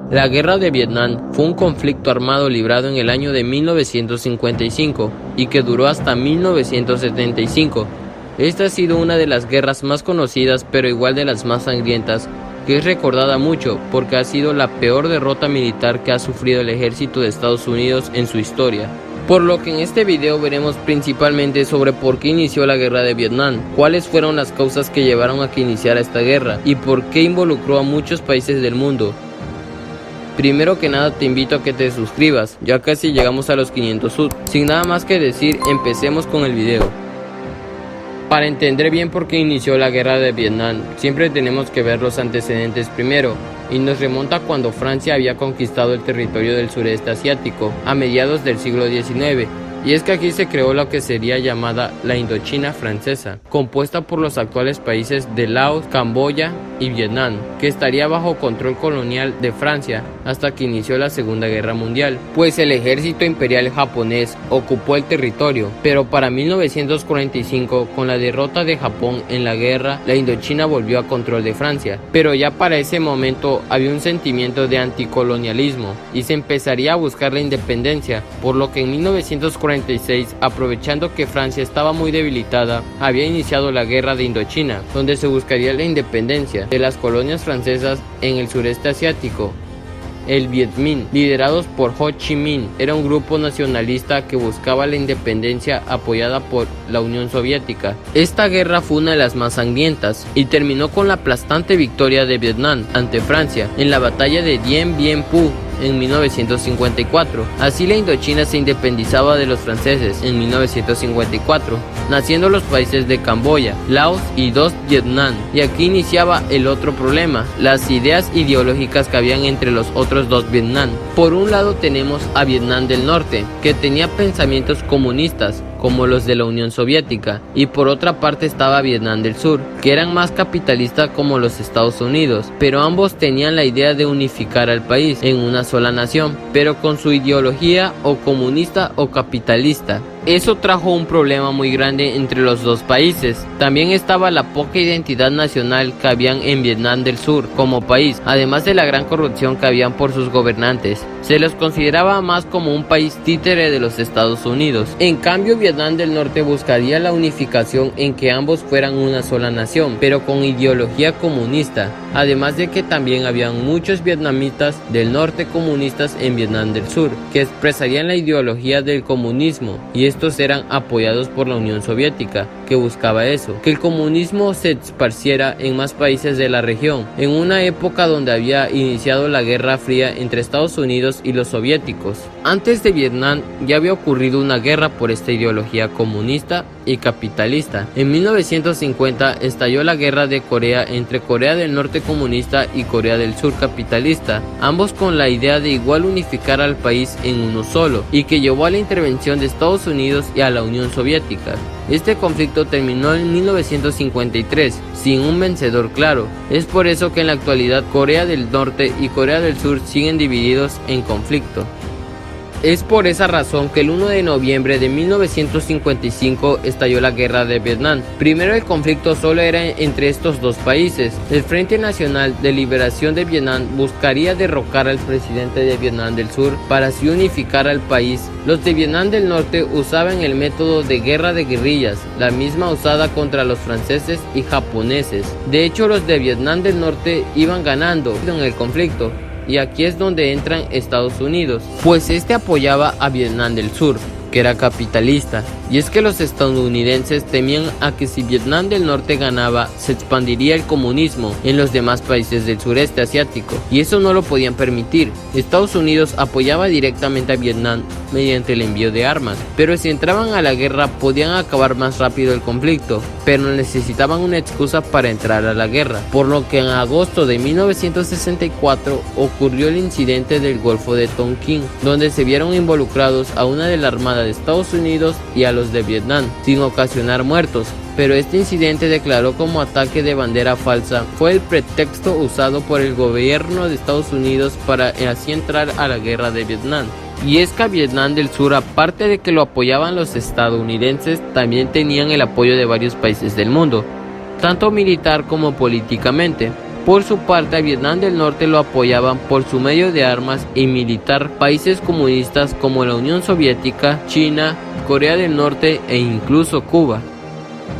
La Guerra de Vietnam fue un conflicto armado librado en el año de 1955 y que duró hasta 1975. Esta ha sido una de las guerras más conocidas, pero igual de las más sangrientas, que es recordada mucho porque ha sido la peor derrota militar que ha sufrido el ejército de Estados Unidos en su historia. Por lo que en este video veremos principalmente sobre por qué inició la Guerra de Vietnam, cuáles fueron las causas que llevaron a que iniciara esta guerra y por qué involucró a muchos países del mundo. Primero que nada te invito a que te suscribas, ya casi llegamos a los 500 subs. Sin nada más que decir, empecemos con el video. Para entender bien por qué inició la Guerra de Vietnam, siempre tenemos que ver los antecedentes primero, y nos remonta cuando Francia había conquistado el territorio del sureste asiático a mediados del siglo XIX. Y es que aquí se creó lo que sería llamada la Indochina francesa, compuesta por los actuales países de Laos, Camboya y Vietnam, que estaría bajo control colonial de Francia hasta que inició la Segunda Guerra Mundial, pues el ejército imperial japonés ocupó el territorio. Pero para 1945, con la derrota de Japón en la guerra, la Indochina volvió a control de Francia, pero ya para ese momento había un sentimiento de anticolonialismo y se empezaría a buscar la independencia, por lo que en 1946, aprovechando que Francia estaba muy debilitada, había iniciado la Guerra de Indochina, donde se buscaría la independencia de las colonias francesas en el sureste asiático. El Viet Minh, liderados por Ho Chi Minh, era un grupo nacionalista que buscaba la independencia apoyada por la Unión Soviética. Esta guerra fue una de las más sangrientas y terminó con la aplastante victoria de Vietnam ante Francia en la batalla de Dien Bien Phu en 1954. Así la Indochina se independizaba de los franceses en 1954, naciendo los países de Camboya, Laos y dos Vietnam. Y aquí iniciaba el otro problema, las ideas ideológicas que habían entre los otros dos Vietnam. Por un lado tenemos a Vietnam del Norte, que tenía pensamientos comunistas como los de la Unión Soviética, y por otra parte estaba Vietnam del Sur, que eran más capitalistas como los Estados Unidos, pero ambos tenían la idea de unificar al país en una sola nación, pero con su ideología o comunista o capitalista. Eso trajo un problema muy grande entre los dos países. También estaba la poca identidad nacional que habían en Vietnam del Sur como país, además de la gran corrupción que habían por sus gobernantes. Se los consideraba más como un país títere de los Estados Unidos. En cambio, Vietnam del Norte buscaría la unificación en que ambos fueran una sola nación, pero con ideología comunista. Además de que también habían muchos vietnamitas del norte comunistas en Vietnam del Sur, que expresarían la ideología del comunismo, y estos eran apoyados por la Unión Soviética, que buscaba eso, que el comunismo se esparciera en más países de la región, en una época donde había iniciado la Guerra Fría entre Estados Unidos y los soviéticos. Antes de Vietnam ya había ocurrido una guerra por esta ideología comunista y capitalista. En 1950 estalló la Guerra de Corea entre Corea del Norte comunista y Corea del Sur capitalista, ambos con la idea de igual unificar al país en uno solo, y que llevó a la intervención de Estados Unidos y a la Unión Soviética. Este conflicto terminó en 1953, sin un vencedor claro. Es por eso que en la actualidad Corea del Norte y Corea del Sur siguen divididos en conflicto. Es por esa razón que el 1 de noviembre de 1955 estalló la Guerra de Vietnam. Primero el conflicto solo era entre estos dos países. El Frente Nacional de Liberación de Vietnam buscaría derrocar al presidente de Vietnam del Sur para así unificar al país. Los de Vietnam del Norte usaban el método de guerra de guerrillas, la misma usada contra los franceses y japoneses. De hecho, los de Vietnam del Norte iban ganando en el conflicto. Y aquí es donde entran Estados Unidos, pues este apoyaba a Vietnam del Sur, que era capitalista, y es que los estadounidenses temían a que si Vietnam del Norte ganaba, se expandiría el comunismo en los demás países del sureste asiático, y eso no lo podían permitir. Estados Unidos apoyaba directamente a Vietnam mediante el envío de armas, pero si entraban a la guerra podían acabar más rápido el conflicto, pero necesitaban una excusa para entrar a la guerra, por lo que en agosto de 1964 ocurrió el incidente del Golfo de Tonkin, donde se vieron involucrados a una de la Armada de Estados Unidos y a los de Vietnam, sin ocasionar muertos. Pero este incidente, declarado como ataque de bandera falsa, fue el pretexto usado por el gobierno de Estados Unidos para así entrar a la guerra de Vietnam. Y es que a Vietnam del Sur, aparte de que lo apoyaban los estadounidenses, también tenían el apoyo de varios países del mundo, tanto militar como políticamente. Por su parte, a Vietnam del Norte lo apoyaban por su medio de armas y militar países comunistas como la Unión Soviética, China, Corea del Norte e incluso Cuba.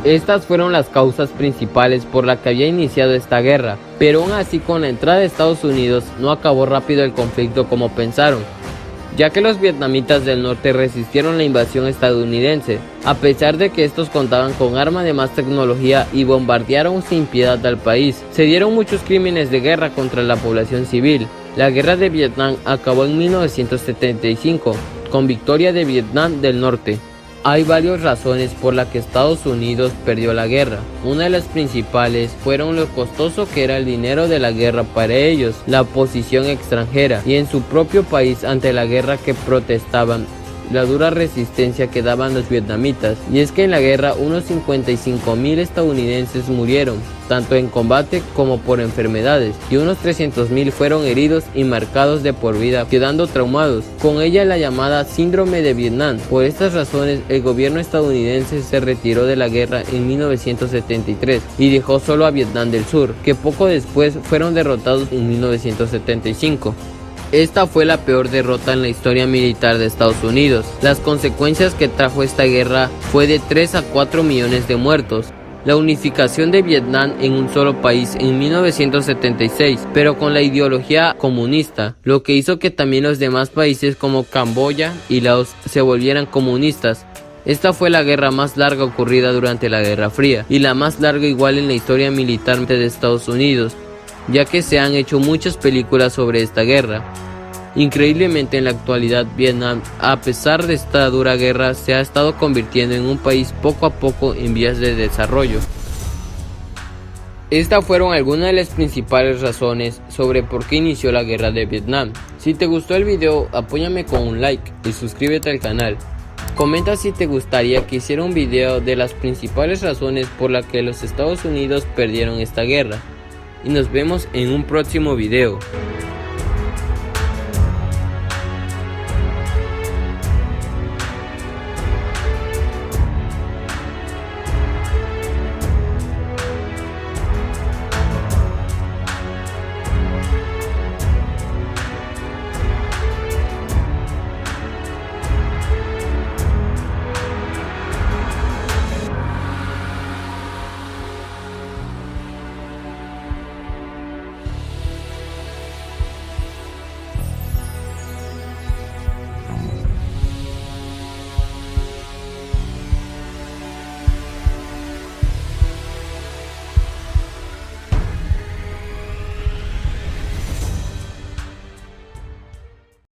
Estas fueron las causas principales por las que había iniciado esta guerra, pero aún así con la entrada de Estados Unidos no acabó rápido el conflicto como pensaron, ya que los vietnamitas del norte resistieron la invasión estadounidense, a pesar de que estos contaban con armas de más tecnología y bombardearon sin piedad al país. Se dieron muchos crímenes de guerra contra la población civil. La guerra de Vietnam acabó en 1975, con victoria de Vietnam del Norte. Hay varias razones por las que Estados Unidos perdió la guerra. Una de las principales fueron lo costoso que era el dinero de la guerra para ellos, la oposición extranjera y en su propio país ante la guerra que protestaban, la dura resistencia que daban los vietnamitas. Y es que en la guerra unos 55.000 estadounidenses murieron, tanto en combate como por enfermedades, y unos 300.000 fueron heridos y marcados de por vida, quedando traumados, con ella la llamada síndrome de Vietnam. Por estas razones, el gobierno estadounidense se retiró de la guerra en 1973 y dejó solo a Vietnam del Sur, que poco después fueron derrotados en 1975. Esta fue la peor derrota en la historia militar de Estados Unidos. Las consecuencias que trajo esta guerra fue de 3 a 4 millones de muertos. La unificación de Vietnam en un solo país en 1976, pero con la ideología comunista, lo que hizo que también los demás países como Camboya y Laos se volvieran comunistas. Esta fue la guerra más larga ocurrida durante la Guerra Fría y la más larga igual en la historia militar de Estados Unidos, ya que se han hecho muchas películas sobre esta guerra. Increíblemente en la actualidad Vietnam, a pesar de esta dura guerra, se ha estado convirtiendo en un país poco a poco en vías de desarrollo. Estas fueron algunas de las principales razones sobre por qué inició la guerra de Vietnam. Si te gustó el video, apóyame con un like y suscríbete al canal. Comenta si te gustaría que hiciera un video de las principales razones por las que los Estados Unidos perdieron esta guerra. Y nos vemos en un próximo video.